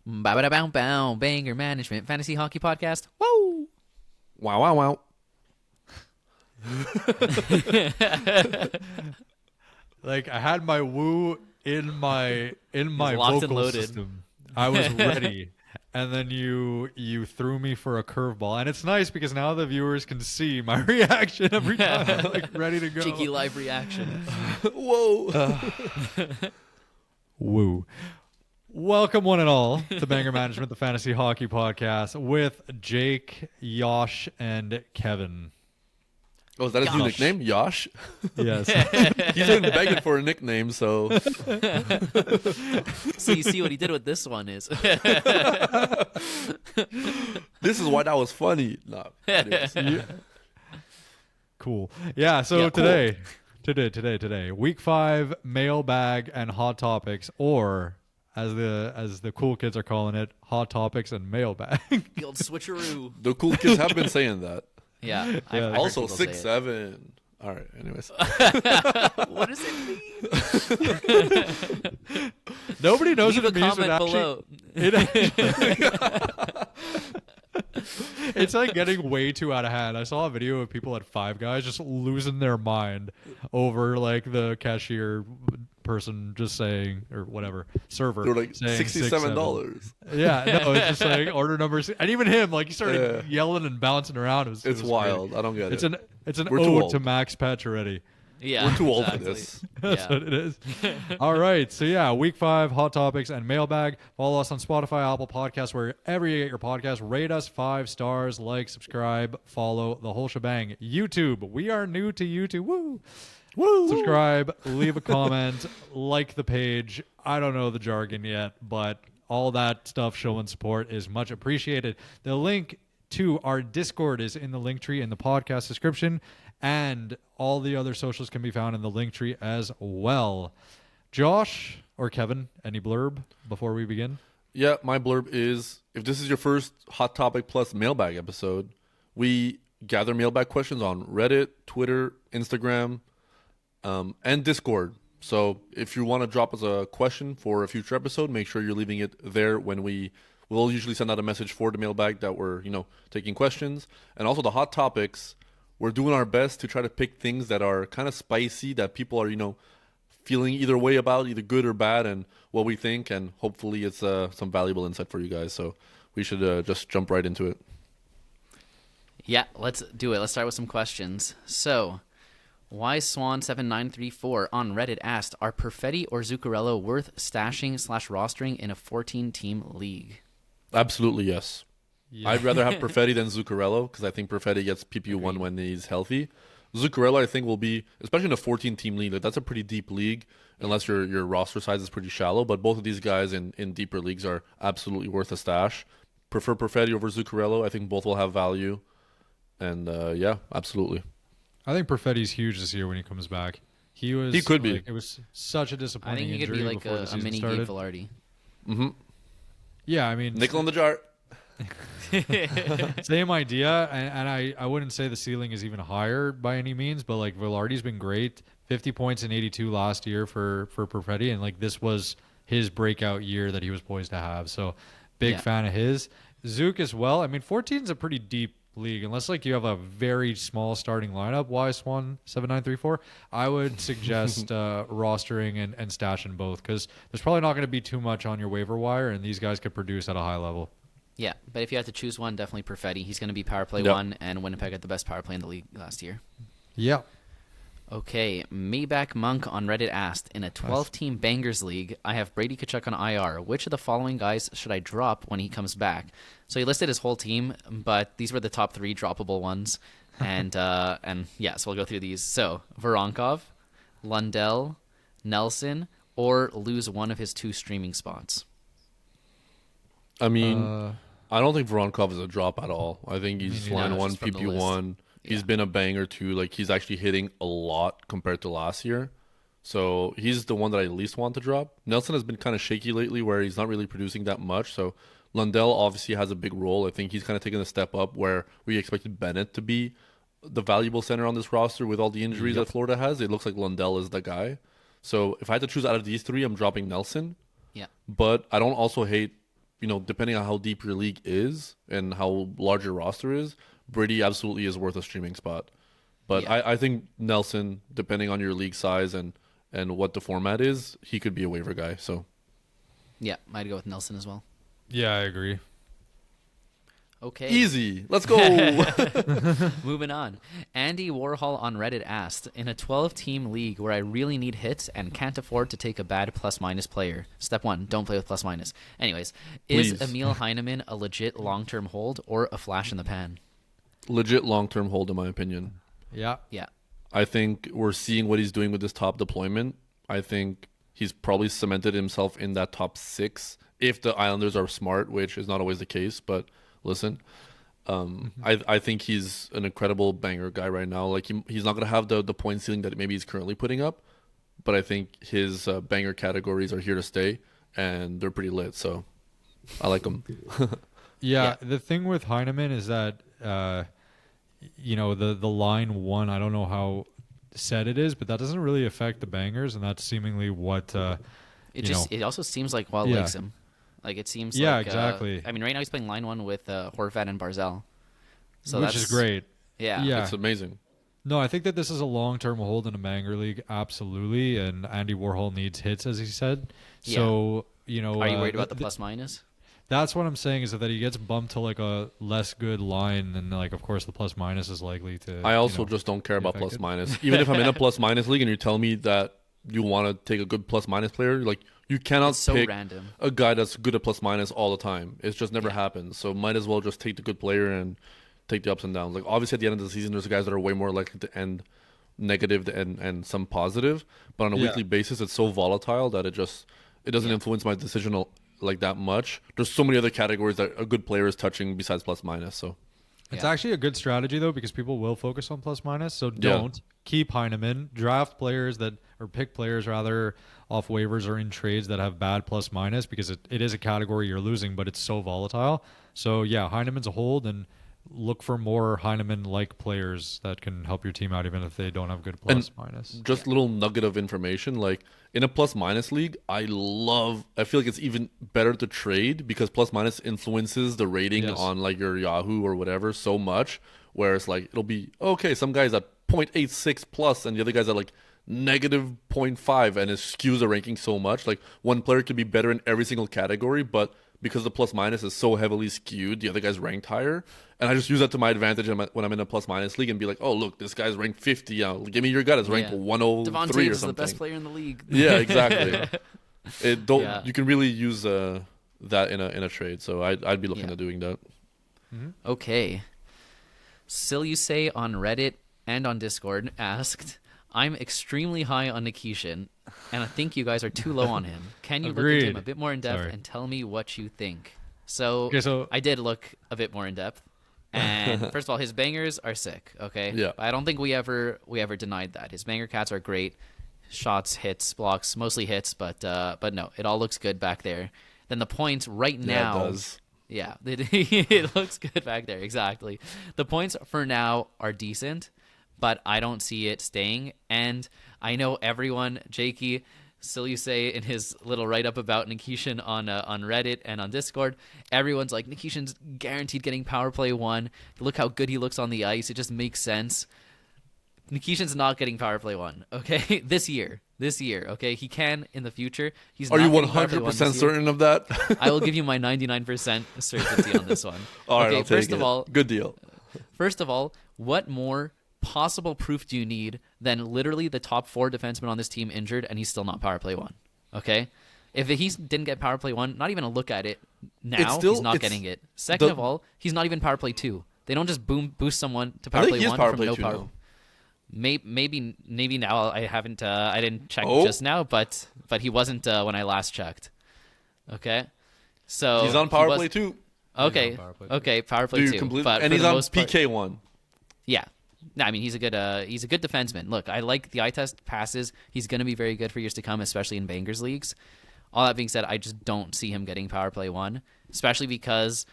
Ba-ba-da-bow-bow, Banger Management Fantasy Hockey Podcast. Woo! Wow, wow, wow. Like I had my woo in my locked and vocal loaded. system. I was ready. And then you threw me for a curveball. And it's nice because now the viewers can see my reaction every time I'm like ready to go. Cheeky live reaction. Whoa. Woo. Welcome one and all to Banger Management, the Fantasy Hockey Podcast with Jake, Yosh, and Kevin. Oh, is that his new nickname? Yosh? Yes. He's been begging for a nickname, so. So you see what he did with this one is. This is why that was funny. No. Anyways. Cool. Yeah, so Yeah, cool. today, week 5 mailbag and hot topics, or as the cool kids are calling it, hot topics and mailbag. The old switcheroo. The cool kids have been saying that. Yeah. Yeah. I've heard Also, people say 6'7". All right, anyways. it. What does it mean? Nobody knows Leave what a it means. comment below. It's like getting way too out of hand. I saw a video of people at Five Guys just losing their mind over like the cashier person just saying, or whatever, server. They're like saying $67. Yeah, no, it's just saying order numbers, and even him, like he started yelling and bouncing around. It was wild. great. I don't get It's it. an We're too ode old. to Max Pacioretty. Yeah. We're too old for exactly. this. That's Yeah. what it is. All right. So, yeah, week 5, hot topics and mailbag. Follow us on Spotify, Apple Podcasts, wherever you get your podcasts. Rate us 5 stars, like, subscribe, follow the whole shebang. YouTube. We are new to YouTube. Woo. Woo! Subscribe, leave a comment, like the page. I don't know the jargon yet, but all that stuff showing support is much appreciated. The link to our Discord is in the link tree in the podcast description, and all the other socials can be found in the link tree as well. Josh or Kevin, any blurb before we begin? Yeah, my blurb is, if this is your first Hot Topic Plus mailbag episode, we gather mailbag questions on Reddit, Twitter, Instagram, and Discord. So if you want to drop us a question for a future episode, make sure you're leaving it there when we'll usually send out a message for the mailbag that we're, taking questions. And also the hot topics, we're doing our best to try to pick things that are kind of spicy, that people are, feeling either way about, either good or bad, and what we think. And hopefully it's some valuable insight for you guys. So we should just jump right into it. Yeah, let's do it. Let's start with some questions. So, why Swan7934 on Reddit asked, are Perfetti or Zuccarello worth stashing/rostering in a 14-team league? Absolutely, yes. Yeah. I'd rather have Perfetti than Zuccarello because I think Perfetti gets PPU1 when he's healthy. Zuccarello, I think, will be, especially in a 14-team league, that's a pretty deep league unless your roster size is pretty shallow. But both of these guys in deeper leagues are absolutely worth a stash. Prefer Perfetti over Zuccarello. I think both will have value. And, yeah, absolutely. I think Perfetti's huge this year when he comes back. He could be. It was such a I disappointing think he could injury be like before the a season mini started. Gabe Velarde. Mm-hmm. Yeah, I mean, Nickel in the jar. same idea, and I wouldn't say the ceiling is even higher by any means, but like Velarde's been great. 50 points in 82 last year for Perfetti, and like this was his breakout year that he was poised to have. So big fan of his. Zook as well. I mean, 14 is a pretty deep league, unless like you have a very small starting lineup. Why Swan 7934? I would suggest rostering and stashing both, because there's probably not going to be too much on your waiver wire, and these guys could produce at a high level. Yeah, but if you had to choose one, definitely Perfetti. He's going to be power play 1, and Winnipeg had the best power play in the league last year. Yeah. Okay, Maybach Monk on Reddit asked, in a 12-team Bangers league, I have Brady Tkachuk on IR. Which of the following guys should I drop when he comes back? So he listed his whole team, but these were the top 3 droppable ones. And yeah, so we'll go through these. So, Voronkov, Lundell, Nelson, or lose one of his 2 streaming spots. I mean, I don't think Voronkov is a drop at all. I think he's neither. line 1, Just from the PP1. He's Yeah. been a banger too. Like, he's actually hitting a lot compared to last year. So he's the one that I least want to drop. Nelson has been kind of shaky lately where he's not really producing that much. So Lundell obviously has a big role. I think he's kind of taken a step up where we expected Bennett to be the valuable center on this roster with all the injuries that Florida has. It looks like Lundell is the guy. So if I had to choose out of these 3, I'm dropping Nelson. Yeah. But I don't also hate depending on how deep your league is and how large your roster is, Brady absolutely is worth a streaming spot. But Yeah. I think Nelson, depending on your league size and what the format is, he could be a waiver guy. So Yeah, I'd go with Nelson as well. Yeah, I agree. Okay. easy. Let's go. Moving on. Andy Warhol on Reddit asked, in a 12-team league where I really need hits and can't afford to take a bad plus-minus player. Step 1, don't play with plus-minus. Anyways, is Please. Emil Heineman a legit long-term hold or a flash in the pan? Legit long-term hold, in my opinion. Yeah. Yeah. I think we're seeing what he's doing with this top deployment. I think he's probably cemented himself in that top 6 if the Islanders are smart, which is not always the case. But listen, I think he's an incredible banger guy right now. Like he's not going to have the point ceiling that maybe he's currently putting up, but I think his banger categories are here to stay, and they're pretty lit. So I like him. Yeah, the thing with Heineman is that the line 1, I don't know how set it is, but that doesn't really affect the bangers, and that's seemingly what It also seems like Wild Yeah. likes him. Like it seems Yeah, like exactly. I mean, right now he's playing line 1 with Horvat and Barzell. So which that's is great. Yeah. It's amazing. No, I think that this is a long-term hold in a banger league, absolutely, and Andy Warhol needs hits, as he said. Yeah. So, Are you worried about the plus minus? That's what I'm saying, is that he gets bumped to like a less good line, and like of course the plus minus is likely to. I also just don't care about plus affected. minus. Even if I'm in a plus minus league and you tell me that you want to take a good plus minus player, like you cannot It's so pick random. a guy that's good at plus minus all the time. It just never happens. So might as well just take the good player and take the ups and downs. Like obviously at the end of the season, there's guys that are way more likely to end negative and some positive. But on a weekly basis, it's so volatile that it doesn't influence my decision like that much. There's so many other categories that a good player is touching besides plus minus. So It's actually a good strategy though, because people will focus on plus minus. So don't keep Heineman. Draft players pick players rather off waivers or in trades that have bad plus minus, because it is a category you're losing, but it's so volatile. So yeah, Heineman's a hold, and look for more Heineman-like players that can help your team out even if they don't have good plus minus. just a little nugget of information, like in a plus minus league, I feel like it's even better to trade because plus minus influences the rating on like your Yahoo or whatever so much, whereas like it'll be okay, some guys at 0.86 plus and the other guys at like negative 0.5, and it skews the ranking so much. Like one player could be better in every single category, but because the plus minus is so heavily skewed, the other guy's ranked higher. And I just use that to my advantage when I'm in a plus minus league and be like, oh, look, this guy's ranked 50. Give me your guy that's ranked 103 Devon or Toews is something. the best player in the league. Yeah, exactly. You can really use that in a trade. So I'd be looking at doing that. Okay. Silusay on Reddit and on Discord asked, I'm extremely high on Nikishin, and I think you guys are too low on him. Can you look into him Agreed. a bit more in depth Sorry. and tell me what you think? So, Okay, so- I did look a bit more in depth. And first of all, his bangers are sick, okay? Yeah. I don't think we ever denied that. His banger cats are great. Shots, hits, blocks, mostly hits, but no, it all looks good back there. Then the points right now. Yeah, it does. Yeah, it looks good back there. Exactly. The points for now are decent, but I don't see it staying. And I know everyone, Jakey, Silusay in his little write-up about Nikishin on Reddit and on Discord, everyone's like, Nikishin's guaranteed getting power play 1. Look how good he looks on the ice. It just makes sense. Nikishin's not getting power play 1, okay? This year, okay? He can in the future. He's Are not you getting power play 1 100% this year. certain of that? I will give you my 99% certainty on this one. All right, okay, I'll take first it. of all, Good deal. First of all, what more possible proof do you need than literally the top 4 defensemen on this team injured and he's still not power play 1? Okay? If he didn't get power play 1, not even a look at it now, he's not getting it. Second of all, he's not even power play 2. They don't just boost someone to power think play he is 1 power from play no 2 power. now. Maybe now. I didn't check Oh. just now, but he wasn't when I last checked. Okay? So He's on he power was- play 2. Okay. He's on power play Okay, power play Dude, 2. completely. But And for he's the on most part- PK 1. Yeah. No, I mean he's a good defenseman. Look, I like the eye test passes. He's going to be very good for years to come, especially in bangers leagues. All that being said, I just don't see him getting power play 1, especially because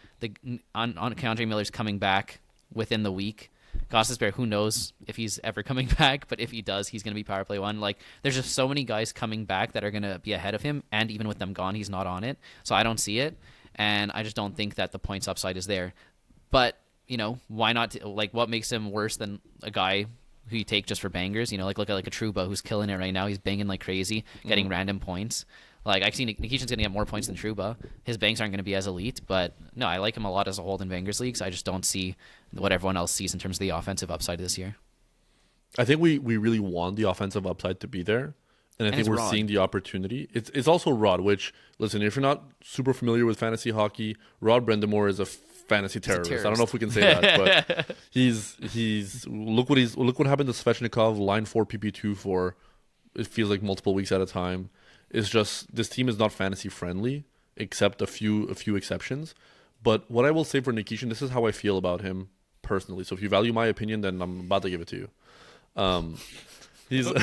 on Andre Miller's coming back within the week. Gostisbehere, who knows if he's ever coming back, but if he does, he's going to be power play 1. Like, there's just so many guys coming back that are going to be ahead of him, and even with them gone, he's not on it. So I don't see it. and I just don't think that the points upside is there. But, why not? What makes him worse than a guy who you take just for bangers? Look at a Trouba who's killing it right now. He's banging like crazy, getting random points. I see Nikishin's going to get more points than Trouba. His bangs aren't going to be as elite, but no, I like him a lot as a whole in bangers leagues. I just don't see what everyone else sees in terms of the offensive upside this year. I think we really want the offensive upside to be there. And I think we're seeing the opportunity. It's also Rod, which, listen, if you're not super familiar with fantasy hockey, Rod Brendamore is a fantasy terrorist. I don't know if we can say that, but he's look what happened to Svechnikov, line 4 PP2 for it feels like multiple weeks at a time. It's just this team is not fantasy friendly, except a few exceptions. But what I will say for Nikishin, this is how I feel about him personally. So if you value my opinion, then I'm about to give it to you. He's why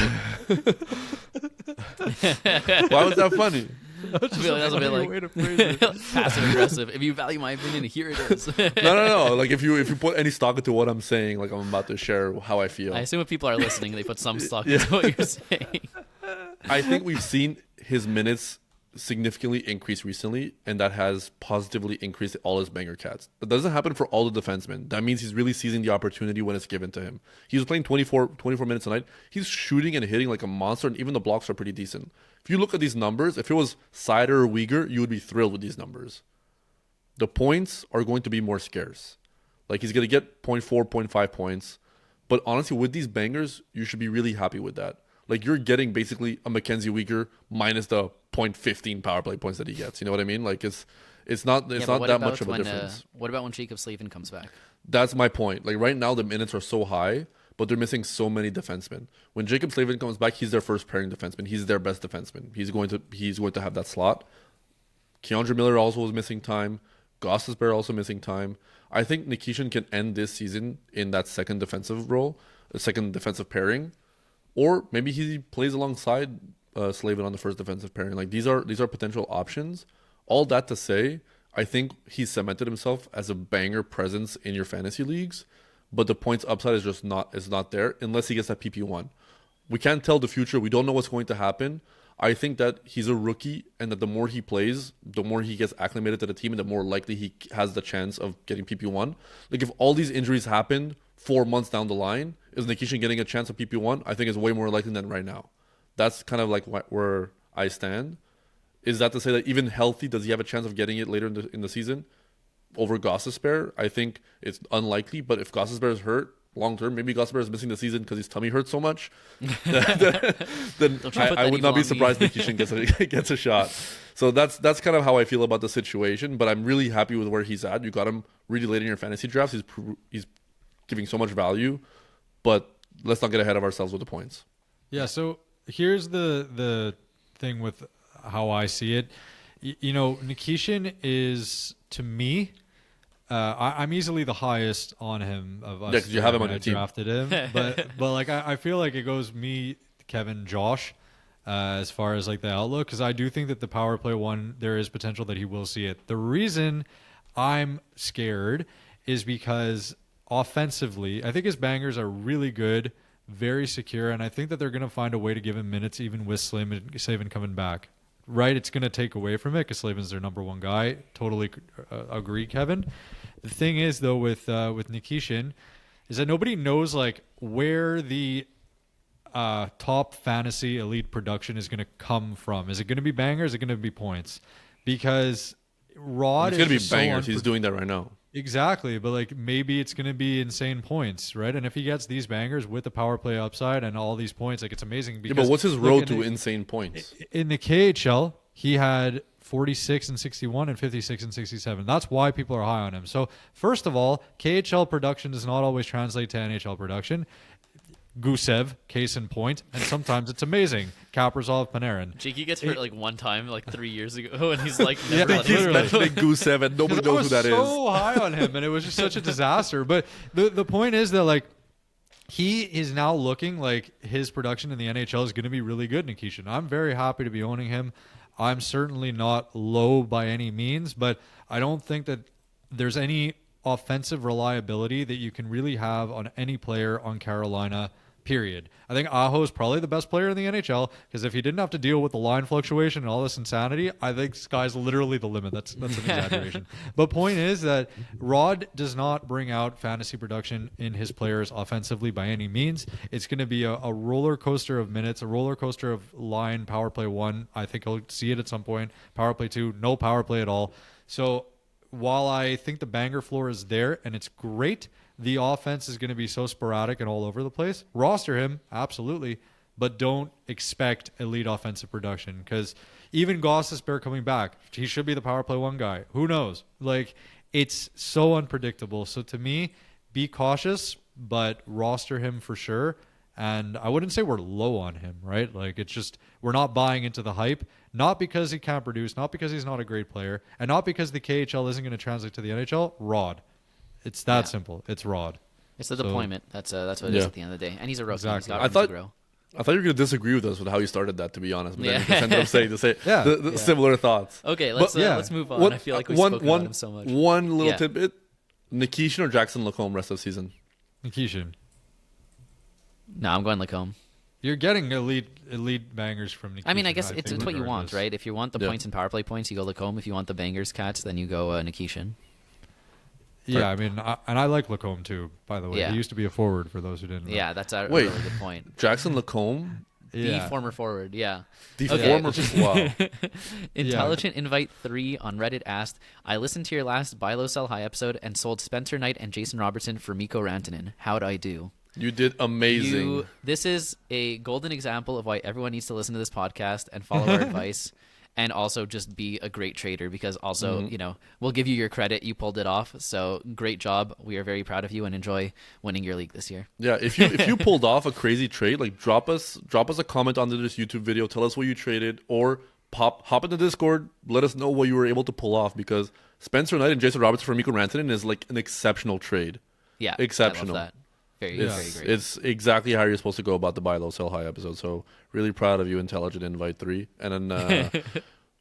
was that funny? That's a bit like way to phrase it. Passive aggressive. If you value my opinion, here it is. No. Like if you put any stock into what I'm saying, like I'm about to share how I feel. I assume if people are listening, they put some stock into what you're saying. I think we've seen his minutes significantly increase recently, and that has positively increased all his banger cats. That doesn't happen for all the defensemen. That means he's really seizing the opportunity when it's given to him. He was playing 24 minutes a night. He's shooting and hitting like a monster, and even the blocks are pretty decent. If you look at these numbers, if it was Seider or Uyghur, you would be thrilled with these numbers. The points are going to be more scarce. Like he's going to get 0.4, 0.5 points. But honestly, with these bangers, you should be really happy with that. Like you're getting basically a Mackenzie Uyghur minus the 0.15 power play points that he gets. You know what I mean? Like it's not that much of a difference. What about when Jacob Slavin comes back? That's my point. Like right now the minutes are so high, but they're missing so many defensemen. When Jacob Slavin comes back, he's their first pairing defenseman. He's their best defenseman. He's going to have that slot. Keandre Miller also was missing time. Gostisbehere also missing time. I think Nikishin can end this season in that second defensive role, a second defensive pairing. Or maybe he plays alongside Slavin on the first defensive pairing. Like these are potential options. All that to say, I think he's cemented himself as a banger presence in your fantasy leagues, but the points upside is just not there unless he gets that PP1. We can't tell the future. We don't know what's going to happen. I think that he's a rookie, and that the more he plays, the more he gets acclimated to the team, and the more likely he has the chance of getting PP1. Like if all these injuries happen 4 months down the line, is Nikishin getting a chance of PP1? I think it's way more likely than right now. That's kind of like where I stand. Is that to say that even healthy, does he have a chance of getting it later in the season over Gostisbehere? I think it's unlikely, but if Gostisbehere is hurt long term, maybe Gostisbehere is missing the season because his tummy hurts so much, then I would not be surprised Nikishin gets a shot. So that's kind of how I feel about the situation, but I'm really happy with where he's at. You got him really late in your fantasy drafts. He's giving so much value, but let's not get ahead of ourselves with the points. Yeah, so here's the thing with how I see it. Nikishin is, to me, I'm easily the highest on him of us. Yeah, because you have him on your team. Drafted him, but like I feel like it goes me, Kevin, Josh, as far as like the outlook, because I do think that the power play one, there is potential that he will see it. The reason I'm scared is because offensively, I think his bangers are really good, very secure, and I think that they're going to find a way to give him minutes even with Slavin coming back. Right, it's going to take away from it because Slavin's their number one guy. Totally agree, Kevin. The thing is, though, with Nikishin, is that nobody knows like where the top fantasy elite production is going to come from. Is it going to be bangers? Is it going to be points? Because Rod is going to be bangers. He's doing that right now. Exactly, but like maybe it's going to be insane points, right? And if he gets these bangers with the power play upside and all these points, like it's amazing. Because, but what's his road to insane points? In the KHL, he had 46 and 61 and 56 and 67. That's why people are high on him. So first of all, KHL production does not always translate to NHL production. Gusev, case in point, and sometimes it's amazing. Kaprizov, Panarin. Jakey gets hurt like one time, like 3 years ago, and he's like never let he's mentioning Gusev, and nobody knows who that is. I was so high on him, and it was just such a disaster. But the point is that like he is now looking like his production in the NHL is going to be really good, Nikishin. I'm very happy to be owning him. I'm certainly not low by any means, but I don't think that there's any offensive reliability that you can really have on any player on Carolina, period. I think Aho is probably the best player in the NHL because if he didn't have to deal with the line fluctuation and all this insanity, I think sky's literally the limit. That's an exaggeration. But point is that Rod does not bring out fantasy production in his players offensively by any means. It's going to be a roller coaster of minutes, a roller coaster of line power play 1. I think he'll see it at some point. Power play 2, no power play at all. So while I think the banger floor is there and it's great, the offense is going to be so sporadic and all over the place. Roster him, absolutely, but don't expect elite offensive production because even Gostisbehere coming back, he should be the power play 1 guy. Who knows? Like, it's so unpredictable. So to me, be cautious, but roster him for sure. And I wouldn't say we're low on him, right? Like, it's just we're not buying into the hype, not because he can't produce, not because he's not a great player, and not because the KHL isn't going to translate to the NHL. Rod. It's that simple. It's Rod. It's the deployment. That's what it is at the end of the day. And he's a rookie. Exactly. He's got room to grow. I thought you were going to disagree with us with how you started that, to be honest. But then you just ended up saying the similar thoughts. Okay, let's move on. I feel like we've spoken about him so much. One little tidbit. Nikishin or Jackson Lacombe rest of the season? Nikishin. No, I'm going Lacombe. You're getting elite bangers from Nikishin. I mean, I guess it's what you want, right? If you want the points and power play points, you go Lacombe. If you want the bangers cats, then you go Nikishin. Yeah, I mean, I like Lacombe too, by the way. Yeah. He used to be a forward, for those who didn't know. Yeah, that's a really good point. Jackson Lacombe? The former forward, yeah. Former, wow. Intelligent Invite 3 on Reddit asked, I listened to your last Buy Low Sell High episode and sold Spencer Knight and Jason Robertson for Mikko Rantanen. How'd I do? You did amazing. This is a golden example of why everyone needs to listen to this podcast and follow our advice. And also just be a great trader because also, we'll give you your credit. You pulled it off. So great job. We are very proud of you and enjoy winning your league this year. Yeah, if you pulled off a crazy trade, like drop us a comment under this YouTube video. Tell us what you traded or hop into Discord. Let us know what you were able to pull off because Spencer Knight and Jason Robertson for Mikko Rantanen is like an exceptional trade. Yeah, exceptional. I love that. Very great. It's exactly how you're supposed to go about the Buy Low Sell High episode. So really proud of you, Intelligent Invite 3. And then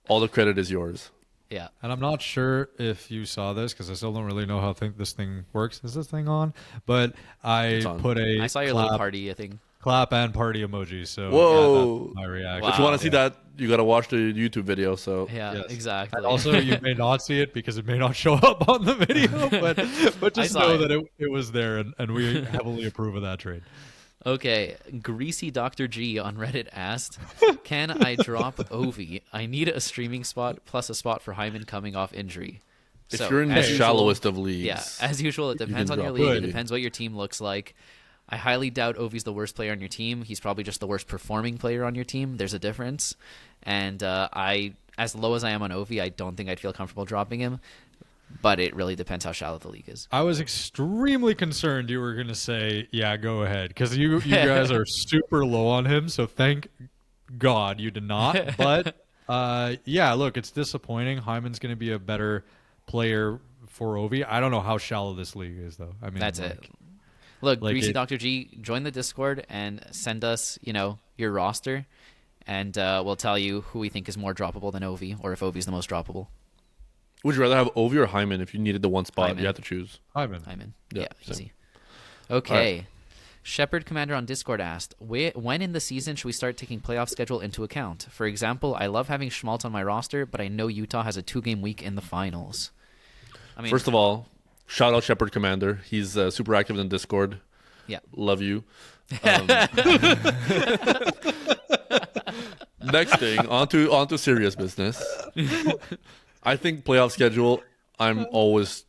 all the credit is yours. Yeah. And I'm not sure if you saw this because I still don't really know how this thing works. Is this thing on? But I saw your little party, I think. Clap and party emoji. So whoa, that's my reaction. Wow. If you want to see that, you got to watch the YouTube video. So exactly. And also, you may not see it because it may not show up on the video, but just know that it was there, and we heavily approve of that trade. Okay, Greasy Dr. G on Reddit asked, can I drop Ovi? I need a streaming spot plus a spot for Hyman coming off injury. If you're in the shallowest of leagues. Yeah, as usual, it depends on your league. It depends what your team looks like. I highly doubt Ovi's the worst player on your team. He's probably just the worst performing player on your team. There's a difference. And as low as I am on Ovi, I don't think I'd feel comfortable dropping him. But it really depends how shallow the league is. I was extremely concerned you were going to say, yeah, go ahead. Because you guys are super low on him, so thank God you did not. But, look, it's disappointing. Hyman's going to be a better player for Ovi. I don't know how shallow this league is, though. I mean, that's it. Look, Greasy Dr. G, join the Discord and send us, your roster, and we'll tell you who we think is more droppable than Ovi, or if Ovi's the most droppable. Would you rather have Ovi or Hyman if you needed the one spot? Hyman. You have to choose. Hyman. Yeah, easy. Okay. Right. Shepherd Commander on Discord asked, when in the season should we start taking playoff schedule into account? For example, I love having Schmaltz on my roster, but I know Utah has a 2-game week in the finals. I mean, first of all, shout out Shepherd Commander. He's super active in Discord. Yeah. Love you. Next thing, on to serious business. I think playoff schedule, I always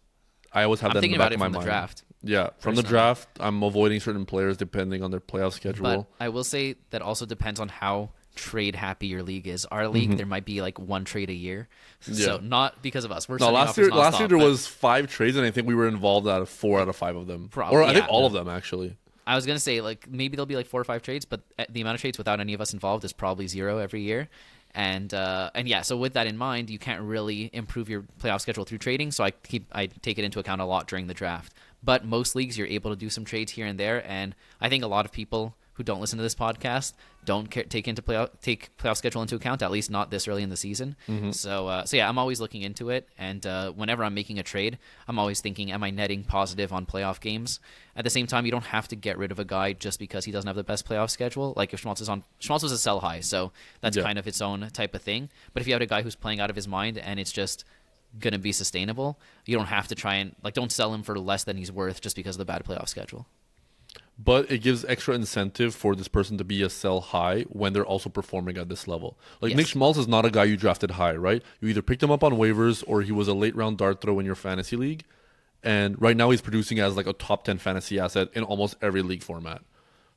have that in the back of my mind. Draft. Yeah, from the draft, I'm avoiding certain players depending on their playoff schedule. But I will say that also depends on how trade happy your league is. Our league, there might be like one trade a year, so not because of us. Last year there was 5 trades, and I think we were involved out of 4 out of 5 of them, or I think all of them actually. I was gonna say like maybe there'll be like 4 or 5 trades, but the amount of trades without any of us involved is probably 0 every year. And so with that in mind, you can't really improve your playoff schedule through trading. So I take it into account a lot during the draft. But most leagues, you're able to do some trades here and there, and I think a lot of people who don't listen to this podcast don't take playoff schedule into account, at least not this early in the season. So yeah, I'm always looking into it, and whenever I'm making a trade, I'm always thinking, am I netting positive on playoff games? At the same time, you don't have to get rid of a guy just because he doesn't have the best playoff schedule. Like if Schmaltz was a sell high, so that's kind of its own type of thing. But if you have a guy who's playing out of his mind and it's just going to be sustainable, you don't have to try and don't sell him for less than he's worth just because of the bad playoff schedule. But it gives extra incentive for this person to be a sell high when they're also performing at this level. Like Nick Schmaltz is not a guy you drafted high, right? You either picked him up on waivers or he was a late round dart throw in your fantasy league. And right now he's producing as like a top 10 fantasy asset in almost every league format.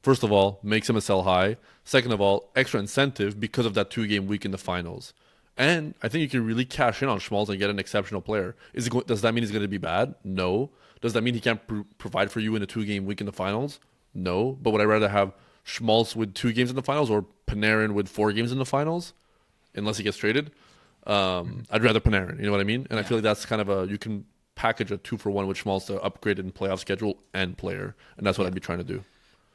First of all, makes him a sell high. Second of all, extra incentive because of that 2-game week in the finals. And I think you can really cash in on Schmaltz and get an exceptional player. Does that mean he's going to be bad? No. Does that mean he can't provide for you in a 2-game week in the finals? No. But would I rather have Schmaltz with 2 games in the finals or Panarin with 4 games in the finals? Unless he gets traded. I'd rather Panarin. You know what I mean? And I feel like that's kind of you can package a 2-for-1 with Schmaltz to upgrade in playoff schedule and player. And that's what I'd be trying to do.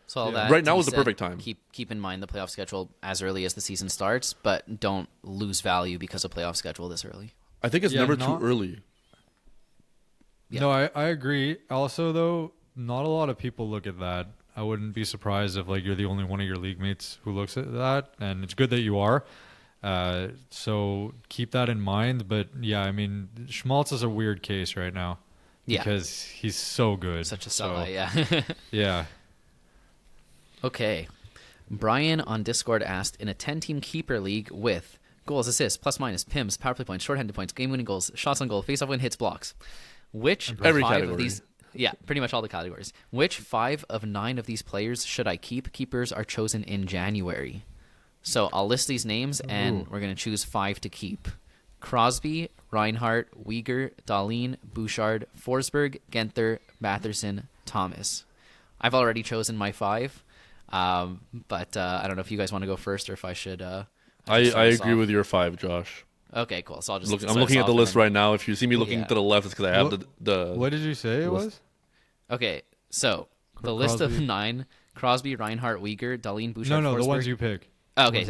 So all that right now is the perfect time. Keep in mind the playoff schedule as early as the season starts, but don't lose value because of playoff schedule this early. I think it's never too early. Yeah. No, I agree. Also, though, not a lot of people look at that. I wouldn't be surprised if you're the only one of your league mates who looks at that, and it's good that you are. So keep that in mind. But yeah, I mean, Schmaltz is a weird case right now because he's so good. Such a sell, yeah. Yeah. Okay. Brian on Discord asked, in a 10-team keeper league with goals, assists, plus minus, PIMs, power play points, shorthanded points, game-winning goals, shots on goal, face-off win, hits, blocks, which every 5 category of these... Yeah, pretty much all the categories. Which 5 of 9 of these players should I keep? Keepers are chosen in January. So I'll list these names, and we're going to choose 5 to keep. Crosby, Reinhart, Weegar, Dahlin, Bouchard, Forsberg, Genther, Batherson, Thomas. I've already chosen my 5, but I don't know if you guys want to go first or if I should... I agree with your 5, Josh. Okay, cool. So I'll just... I'm looking at the list right now. If you see me looking to the left, it's because I have the... What did you say it was? Okay, so the list of 9: Crosby, Reinhart, Weegar, Dahlin, Bouchard, No, Forsberg. the ones you pick. Oh, okay,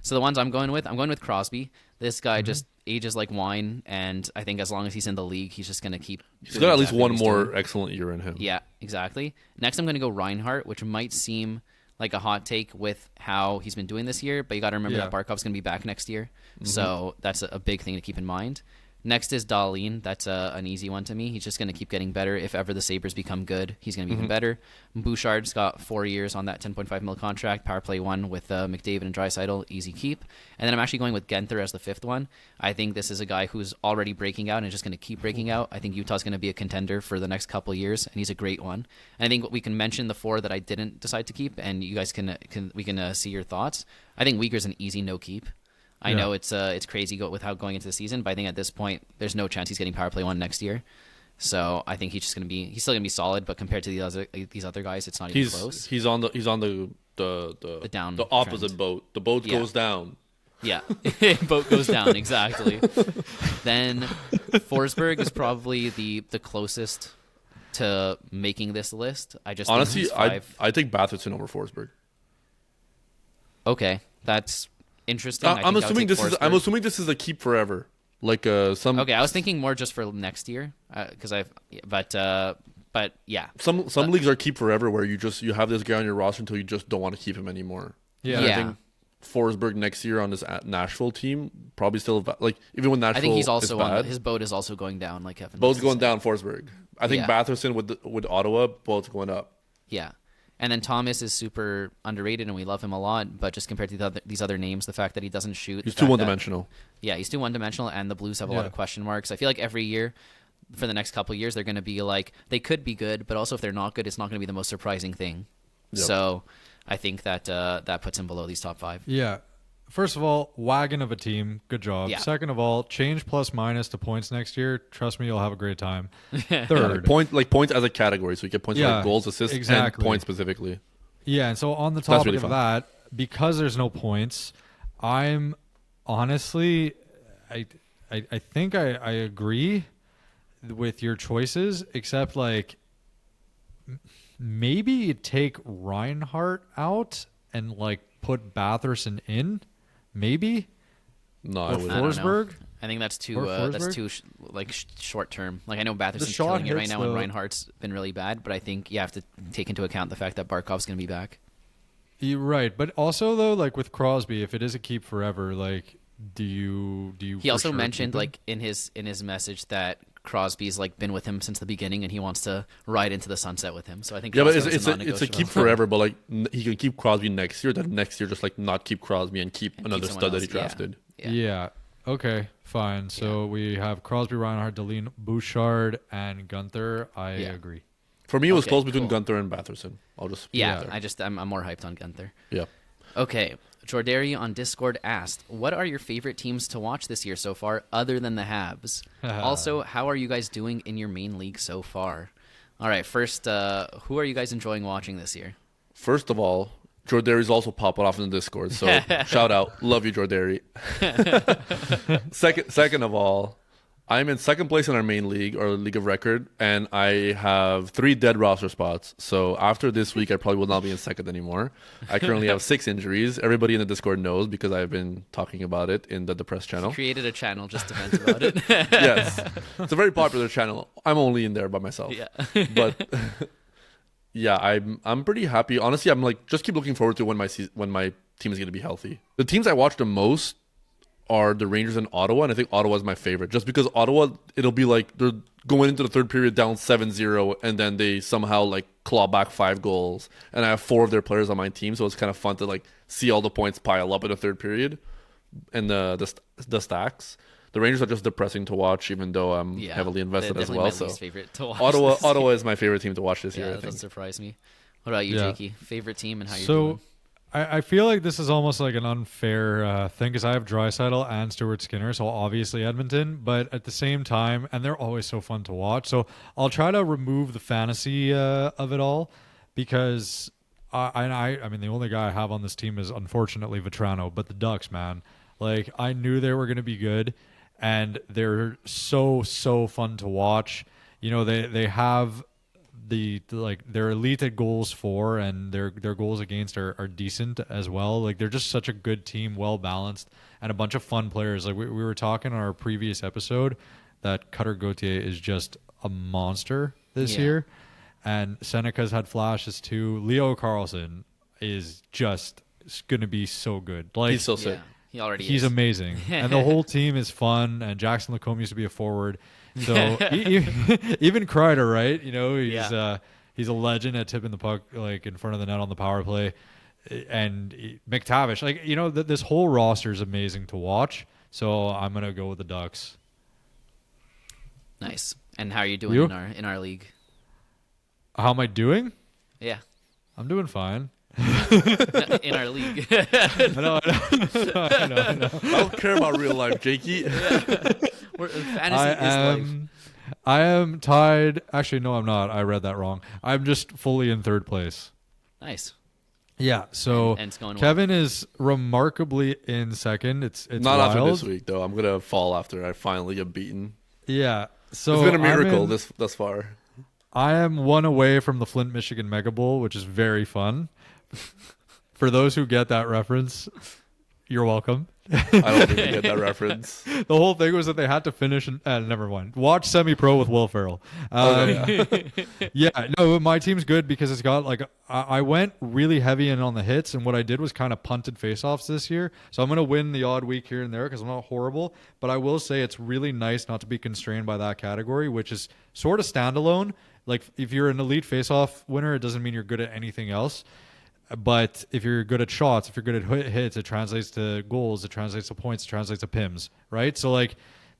so the ones I'm going with Crosby. This guy just ages like wine, and I think as long as he's in the league, he's just going to keep... He's got at least one more excellent year in him. Yeah, exactly. Next, I'm going to go Reinhart, which might seem like a hot take with how he's been doing this year, but you got to remember that Barkov's going to be back next year, so that's a big thing to keep in mind. Next is Dahlin. That's an easy one to me. He's just going to keep getting better. If ever the Sabres become good, he's going to be even better. Bouchard's got 4 years on that $10.5 million contract. Power play 1 with McDavid and Draisaitl. Easy keep. And then I'm actually going with Genther as the 5th one. I think this is a guy who's already breaking out and is just going to keep breaking out. I think Utah's going to be a contender for the next couple of years, and he's a great one. And I think we can mention the 4 that I didn't decide to keep, and you guys can see your thoughts. I think Weegar's an easy no keep. I know it's crazy with how going into the season, but I think at this point there's no chance he's getting power play 1 next year. So I think he's still gonna be solid, but compared to these other guys, it's not even close. He's on the down the opposite trend. boat. The boat goes down. Yeah, boat goes down exactly. Then Forsberg is probably the closest to making this list. I just honestly think I take Batherson over Forsberg. Okay, that's interesting. I'm assuming this is a keep forever. Okay, I was thinking more just for next year but yeah. Some leagues are keep forever where you have this guy on your roster until you just don't want to keep him anymore. Yeah. I think Forsberg next year on this Nashville team probably still even when Nashville I think he's also is bad, his boat is also going down like Kevin. Boat's going down. Forsberg. I think Batherson with Ottawa, boat's going up. Yeah. And then Thomas is super underrated, and we love him a lot. But just compared to these other names, the fact that he doesn't shoot, he's too one-dimensional. He's too one-dimensional, and the Blues have a lot of question marks. I feel like every year, for the next couple of years, they're going to be they could be good, but also if they're not good, it's not going to be the most surprising thing. Yep. So I think that that puts him below these top 5. Yeah. First of all, wagon of a team. Good job. Yeah. Second of all, change plus minus to points next year. Trust me, you'll have a great time. Third. Points as a category. So you get points for goals, assists, and points specifically. Yeah, and so on the topic of that, because there's no points, I'm honestly, I think I agree with your choices, except maybe take Reinhardt out and like put Batherson in, maybe. No, Or I wouldn't. I don't know. Forsberg? I think that's too Or short term. Like I know Batherson's shot killing it right hits, now, and though. Reinhardt's been really bad. But I think you have to take into account the fact that Barkov's going to be back. You're right, but also though, like with Crosby, if it is a keep forever, like do you? He for also sure mentioned keep him? like in his message that Crosby's like been with him since the beginning, and he wants to ride into the sunset with him. So I think Yeah, but Crosby it's was a non-negotiable. keep forever. But like he can keep Crosby next year. Then next year, just like not keep Crosby and keep And another keep stud someone that he else, drafted. Yeah. Okay. Fine. So we have Crosby, Reinhardt, Deline, Bouchard, and Gunther. I agree. For me, it was Okay, close between cool. Gunther and Batherson. I'll just put it Yeah, there. I'm more hyped on Gunther. Yeah. Okay, Jordari on Discord asked, "What are your favorite teams to watch this year so far, other than the Habs? Also, how are you guys doing in your main league so far?" All right, first, who are you guys enjoying watching this year? First of all, Jordari's also popping off in the Discord, so shout out, love you, Jordari. Second of all, I'm in second place in our main league, or league of record, and I have 3 dead roster spots. So after this week, I probably will not be in second anymore. I currently have 6 injuries. Everybody in the Discord knows because I've been talking about it in the Depressed channel. Created a channel just to vent about it. Yes, it's a very popular channel. I'm only in there by myself. Yeah. But yeah, I'm pretty happy. Honestly, I'm like just keep looking forward to when my team is going to be healthy. The teams I watch the most are the Rangers and Ottawa, and I think Ottawa is my favorite. Just because Ottawa, it'll be like they're going into the third period down 7-0, and then they somehow like claw back 5 goals. And I have 4 of their players on my team, so it's kind of fun to like see all the points pile up in the third period and the stacks. The Rangers are just depressing to watch, even though I'm heavily invested they're as definitely well. my So least favorite to watch Ottawa this year. is my favorite team to watch this year. Yeah, I that think. doesn't surprise me. What about you, Yeah. Jakey? Favorite team and how you're So doing? I feel like this is almost like an unfair thing because I have Draisaitl and Stuart Skinner, so obviously Edmonton, but at the same time, and they're always so fun to watch. So I'll try to remove the fantasy of it all because I mean the only guy I have on this team is unfortunately Vetrano, but the Ducks, man, like I knew they were going to be good, and they're so fun to watch. You know they have their elite at goals for and their goals against are decent as well. Like they're just such a good team, well balanced, and a bunch of fun players. Like we were talking on our previous episode that Cutter Gauthier is just a monster this year, and Seneca's had flashes too. Leo Carlson is just going to be so good. Like He's so sick. Yeah, he already he's is. amazing, and the whole team is fun. And Jackson Lacombe used to be a forward, so even Kreider, right? You know, he's a legend at tipping the puck like in front of the net on the power play, and McTavish, like you know, this whole roster is amazing to watch. So I'm gonna go with the Ducks. Nice. And how are you doing You? in our league? How am I doing? Yeah, I'm doing fine. in our league. I know. I don't care about real life, Jakey. Fantasy is life. I am tied. Actually, no, I'm not. I read that wrong. I'm just fully in third place. Nice. Yeah. So And it's going well. Kevin is remarkably in second. It's Not wild. after this week though. I'm gonna fall after I finally get beaten. Yeah. So It's been a miracle I'm in- thus far. I am one away from the Flint, Michigan Mega Bowl, which is very fun. For those who get that reference, you're welcome. I don't think you get that reference. The whole thing was that they had to finish. Never mind. Watch Semi Pro with Will Ferrell. Yeah, no, my team's good because it's got like I went really heavy in on the hits, and what I did was kind of punted faceoffs this year. So I'm gonna win the odd week here and there because I'm not horrible. But I will say it's really nice not to be constrained by that category, which is sort of standalone. Like if you're an elite faceoff winner, it doesn't mean you're good at anything else. But if you're good at shots, if you're good at hits, it translates to goals, it translates to points, it translates to PIMs, right? So like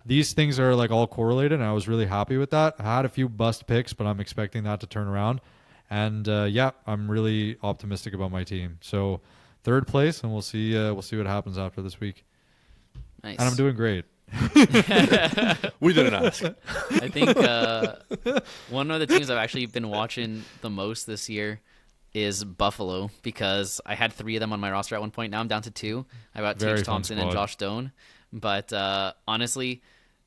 these things are like all correlated, and I was really happy with that. I had a few bust picks, but I'm expecting that to turn around. And yeah, I'm really optimistic about my team. So third place, and we'll see what happens after this week. Nice. And I'm doing great. We didn't ask. I think one of the teams I've actually been watching the most this year is Buffalo because I had 3 of them on my roster at one point. Now I'm down to 2. I got Very Tage fun Thompson and squad. Josh Doan. But honestly,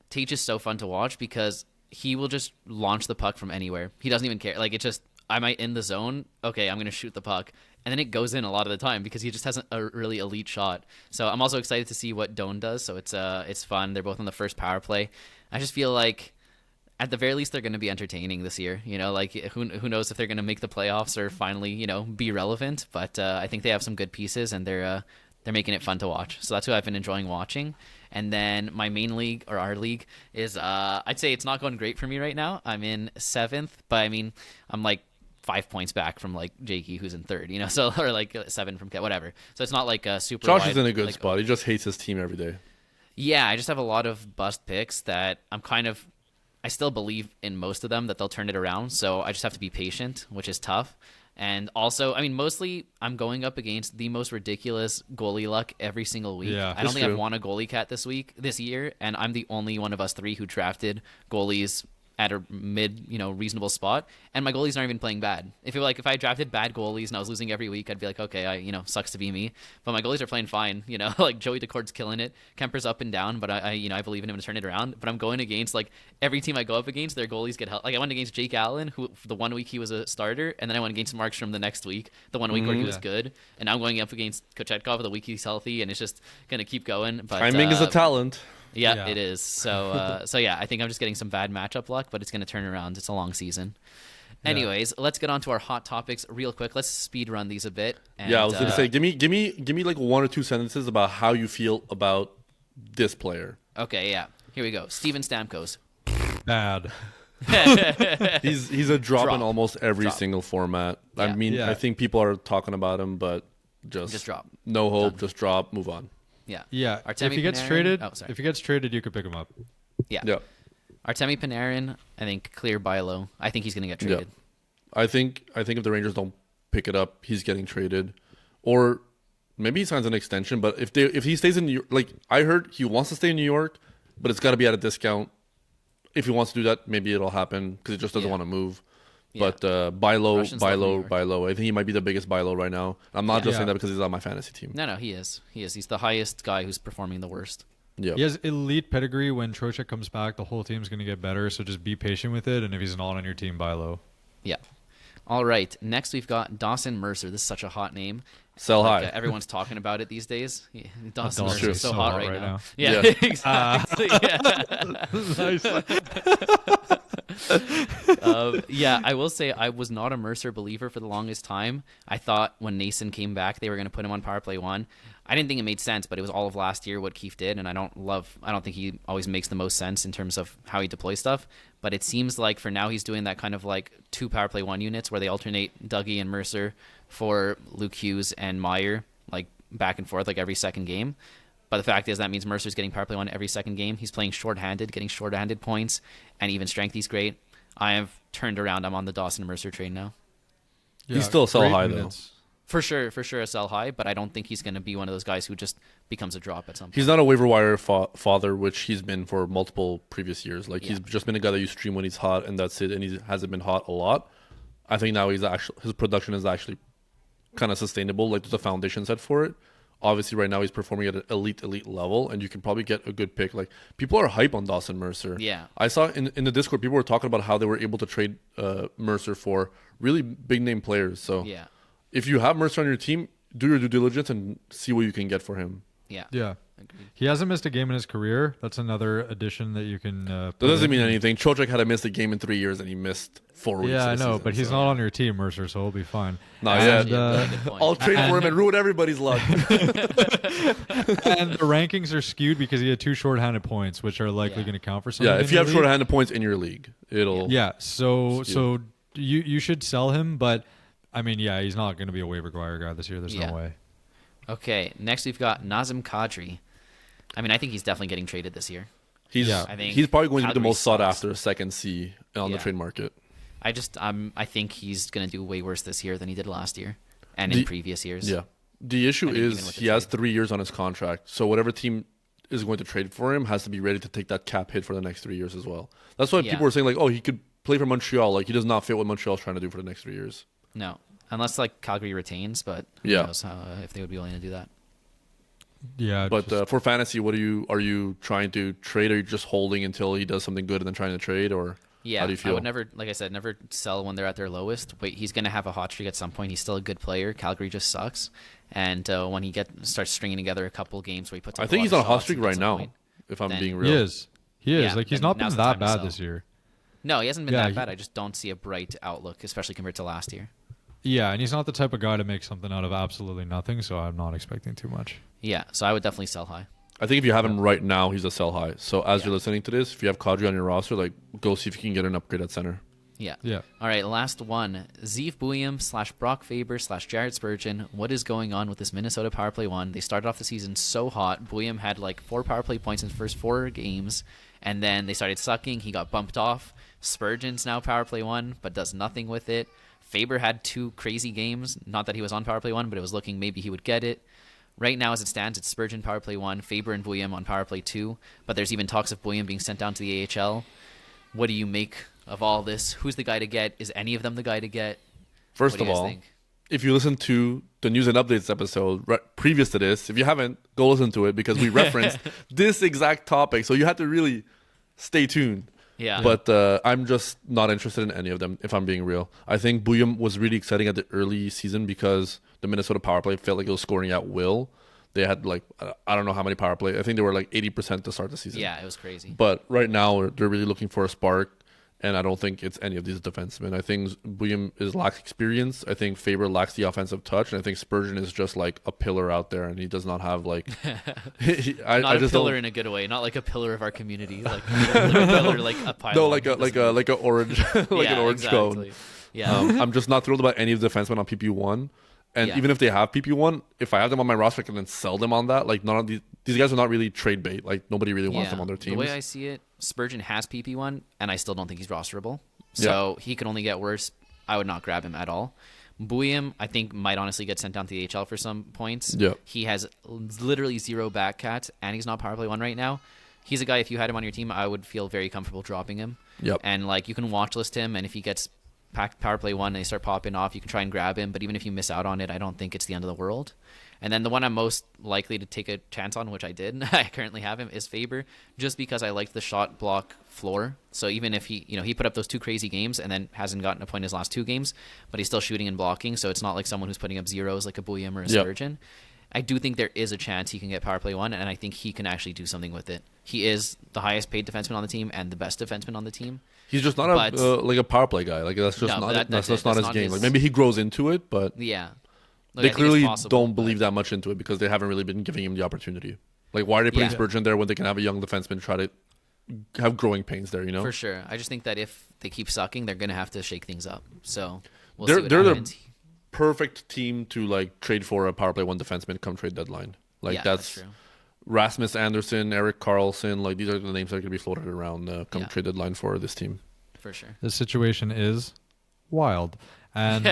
Tage is so fun to watch because he will just launch the puck from anywhere. He doesn't even care. Like it's just I might in the zone. Okay, I'm gonna shoot the puck, and then it goes in a lot of the time because he just has a really elite shot. So I'm also excited to see what Doan does. So it's fun. They're both on the first power play. I just feel like at the very least they're going to be entertaining this year. You know, like who knows if they're going to make the playoffs or finally be relevant. But I think they have some good pieces, and they're making it fun to watch. So that's who I've been enjoying watching. And then my main league, or our league, is I'd say it's not going great for me right now. I'm in 7th, but I mean I'm like 5 points back from like Jakey, who's in 3rd. So or like 7 from whatever. So it's not like a super. Josh wide, is in a good like, spot. He just hates his team every day. Yeah, I just have a lot of bust picks that I still believe in most of them that they'll turn it around. So I just have to be patient, which is tough. And also, I mean, mostly I'm going up against the most ridiculous goalie luck every single week. Yeah, I don't think true. I've won a goalie cat this year, and I'm the only one of us 3 who drafted goalies at a mid, reasonable spot, and my goalies aren't even playing bad. If I drafted bad goalies and I was losing every week, I'd be like, okay, sucks to be me. But my goalies are playing fine. Like Joey Decort's killing it. Kemper's up and down, but I believe in him to turn it around. But I'm going against like every team I go up against, their goalies get help. Like I went against Jake Allen, who the 1 week he was a starter, and then I went against Markstrom the next week, the 1 week where he was good, and I'm going up against Kochetkov the week he's healthy, and it's just gonna keep going. But Timing is a talent. Yeah, it is. So, yeah, I think I'm just getting some bad matchup luck, but it's going to turn around. It's a long season. Anyways, let's get on to our hot topics real quick. Let's speed run these a bit. And, I was gonna say, give me like 1 or 2 sentences about how you feel about this player. Okay, yeah. Here we go. Steven Stamkos. Bad. He's a drop in almost every Drop. single format. Yeah. I mean, Yeah. I think people are talking about him, but Just drop. No hope. Done. Just drop. Move on. Yeah. Yeah. Artemi If he gets Panarin- traded, Oh, sorry. if he gets traded, you could pick him up. Yeah. Yeah. Artemi Panarin, I think clear buy low. I think he's going to get Yeah. traded. I think if the Rangers don't pick it up, he's getting traded, or maybe he signs an extension. But if he stays in New York, like I heard, he wants to stay in New York, but it's got to be at a discount. If he wants to do that, maybe it'll happen because he just doesn't want to move. Yeah. But buy low, Russians buy love New low, York. buy low. I think he might be the biggest buy low right now. I'm not just Yeah. saying that because he's on my fantasy team. No, he is. He's the highest guy who's performing the worst. Yeah. He has elite pedigree. When Trocheck comes back, the whole team's going to get better. So just be patient with it. And if he's not on your team, buy low. Yeah. All right. Next, we've got Dawson Mercer. This is such a hot name. Sell Like, high. everyone's talking about it these days. Yeah, Dawson Dawson's Mercer is so hot right now. Yeah, Yeah. exactly. Yeah, I will say I was not a Mercer believer for the longest time. I thought when Nason came back, they were going to put him on power play 1. I didn't think it made sense, but it was all of last year what Keefe did, and I don't think he always makes the most sense in terms of how he deploys stuff. But it seems like for now he's doing that kind of like 2 power play 1 units where they alternate Dougie and Mercer for Luke Hughes and Meyer, like back and forth like every second game. But the fact is that means Mercer's getting power play 1 every second game. He's playing shorthanded, getting shorthanded points, and even strength he's great. I have turned around. I'm on the Dawson Mercer train now. He's still a sell great high, minutes. For sure a sell high, but I don't think he's going to be one of those guys who just becomes a drop at some point. He's not a waiver wire father, which he's been for multiple previous years. Like he's just been a guy that you stream when he's hot, and that's it. And he hasn't been hot a lot. I think now his production is actually kind of sustainable. Like there's a foundation set for it. Obviously, right now he's performing at an elite level, and you can probably get a good pick. Like people are hype on Dawson Mercer. Yeah. I saw in the Discord people were talking about how they were able to trade Mercer for really big name players. So Yeah. if you have Mercer on your team, do your due diligence and see what you can get for him. Yeah. Yeah. Agreed. He hasn't missed a game in his career. That's another addition that you can. That doesn't mean anything. Trocheck had to miss a game in 3 years, and he missed 4 weeks. Yeah, I of the know, season, but he's so. not on your team, Mercer, so he'll be fine. Not And, yet. Really good point. I'll trade for him and ruin everybody's luck. And the rankings are skewed because he had 2 shorthanded points, which are likely Yeah. going to count for something. Yeah, if in you your have league. short-handed points in your league, it'll. Yeah, so Skewed. you should sell him, but I mean, yeah, he's not going to be a waiver wire guy this year. There's Yeah. no way. Okay, next we've got Nazem Kadri. I mean, I think he's definitely getting traded this year. He's Yeah. I think he's probably going to be the Calgary most sought sucks. after second C on the Yeah. trade market. I think he's going to do way worse this year than he did last year and in previous years. Yeah. The issue I think even is with the he has trade. 3 years on his contract, so whatever team is going to trade for him has to be ready to take that cap hit for the next 3 years as well. That's why Yeah. people were saying like, oh, he could play for Montreal. Like he does not fit what Montreal's trying to do for the next 3 years. No, unless like Calgary retains, but who Yeah. knows if they would be willing to do that. Yeah, But just- for fantasy, are you trying to trade, or are you just holding until he does something good and then trying to trade, or? Yeah, How do you feel? I would never, like I said, never sell when they're at their lowest. Wait, he's going to have a hot streak at some point. He's still a good player. Calgary just sucks. And when he starts stringing together a couple games where he puts up I think lot he's of on a hot shots streak and right gets a now, point, if I'm then- being He real. is. He is. Yeah, like he's then not been now's the that time to bad sell. this year. No, he hasn't been Yeah, that he- bad. I just don't see a bright outlook, especially compared to last year. Yeah, and he's not the type of guy to make something out of absolutely nothing. So I'm not expecting too much. Yeah, so I would definitely sell high. I think if you have him right now, he's a sell high. So as Yeah. you're listening to this, if you have Kadri on your roster, like go see if you can get an upgrade at center. Yeah. Yeah. All right, last one. Zeev Buium / Brock Faber / Jared Spurgeon. What is going on with this Minnesota power play one? They started off the season so hot. Buium had like 4 power play points in the first 4 games, and then they started sucking. He got bumped off. Spurgeon's now power play one, but does nothing with it. Faber had 2 crazy games. Not that he was on power play one, but it was looking maybe he would get it. Right now, as it stands, it's Spurgeon power play 1, Faber and Buium on power play 2, but there's even talks of Buium being sent down to the AHL. What do you make of all this? Who's the guy to get? Is any of them the guy to get? First What do of you guys all, think? if you listen to the news and updates episode previous to this, if you haven't, go listen to it because we referenced this exact topic. So you have to really stay tuned. Yeah. But I'm just not interested in any of them, if I'm being real. I think Buium was really exciting at the early season because the Minnesota power play felt like it was scoring at will. They had like, I don't know how many power play. I think they were like 80% to start the season. Yeah, it was crazy. But right now, they're really looking for a spark. And I don't think it's any of these defensemen. I think Buium lacks experience. I think Faber lacks the offensive touch. And I think Spurgeon is just like a pillar out there. And he does not have like... I Not a just pillar don't- in a good way. Not like a pillar of our community. Like a pillar, like a pile. No, like a orange, like an orange cone. Yeah. I'm just not thrilled about any of the defensemen on PP1. And Yeah. even if they have PP1, if I have them on my roster, I can then sell them on that. Like none of these guys are not really trade bait. Like nobody really wants them on their teams. The way I see it, Spurgeon has PP1, and I still don't think he's rosterable. So he could only get worse. I would not grab him at all. Buium, I think, might honestly get sent down to the AHL for some points. Yeah. He has literally 0 back cat, and he's not power play 1 right now. He's a guy, if you had him on your team, I would feel very comfortable dropping him. Yep. And like you can watch list him, and if he gets power play 1 and they start popping off, you can try and grab him. But even if you miss out on it, I don't think it's the end of the world. And then the one I'm most likely to take a chance on, which I did, I currently have him, is Faber, just because I liked the shot block floor. So even if he put up those 2 crazy games and then hasn't gotten a point in his last 2 games, but he's still shooting and blocking, so it's not like someone who's putting up zeros like a Buium or a Yep. Spurgeon. I do think there is a chance he can get power play 1, and I think he can actually do something with it. He is the highest paid defenseman on the team and the best defenseman on the team. He's just not But- like a power play guy. Like that's just No, not but that's that's not it. his That's game. not Like his- maybe he grows into it, but Yeah. Look, they I think it's clearly possible, don't but- believe that much into it because they haven't really been giving him the opportunity. Like why are they putting Yeah. Spurgeon there when they can have a young defenseman try to have growing pains there? You know, For sure. I just think that if they keep sucking, they're going to have to shake things up. So we'll They're- see what they're the- happens. perfect team to like trade for a power play 1 defenseman come trade deadline. Like Yeah, that's true. Rasmus Anderson, Eric Carlson. Like these are the names that are going to be floated around come Yeah. trade deadline for this team. For sure. The situation is wild. And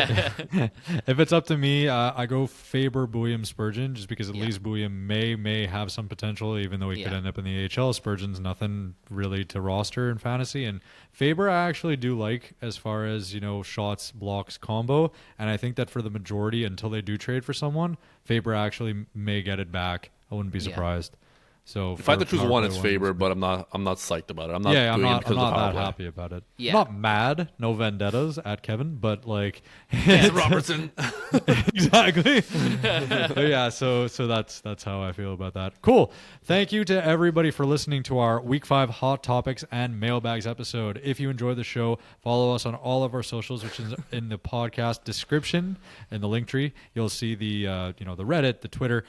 if it's up to me, I go Faber, Buium, Spurgeon, just because at Yeah. least Buium may have some potential, even though he could Yeah. end up in the AHL. Spurgeon's nothing really to roster in fantasy. And Faber I actually do like as far as, shots, blocks, combo. And I think that for the majority, until they do trade for someone, Faber actually may get it back. I wouldn't be Yeah. surprised. So If I had to for choose power one, play it's one, Faber, but I'm not psyched about it. I'm not yeah, I'm doing it not, because I'm of the not power that play. happy about it. Yeah. I'm not mad, no vendettas at Kevin, but like Robertson. exactly. But yeah, so that's how I feel about that. Cool. Thank you to everybody for listening to our Week 5 Hot Topics and Mailbags episode. If you enjoyed the show, follow us on all of our socials, which is in the podcast description in the link tree. You'll see the the Reddit, the Twitter,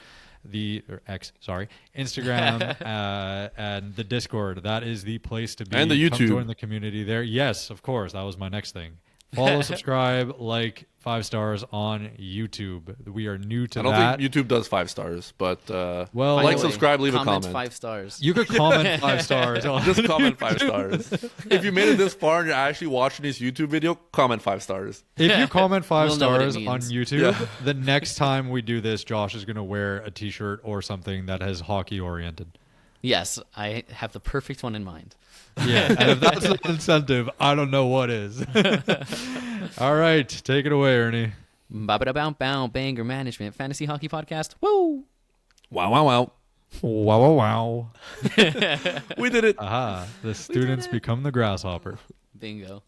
Instagram, and the Discord. That is the place to be. And the Come YouTube. join the community there. Yes, of course. That was my next thing. Follow, subscribe, like, 5 stars on YouTube. We are new to I don't that. think YouTube does 5 stars, but Well, By like, the way, subscribe, leave a comment. 5 stars. you could comment 5 stars. Just comment 5 stars. If you made it this far and you're actually watching this YouTube video, comment 5 stars. If you comment 5 We'll know what it stars on means. YouTube, Yeah. the next time we do this, Josh is going to wear a T-shirt or something that has hockey oriented. Yes, I have the perfect one in mind. Yeah, and if that's not incentive, I don't know what is. All right, take it away, Ernie. Ba-ba-da-bow-bow, Banger Management Fantasy Hockey Podcast. Woo! Wow, wow, wow. Wow, wow, wow. We did it. Aha, the students become the grasshopper. Bingo.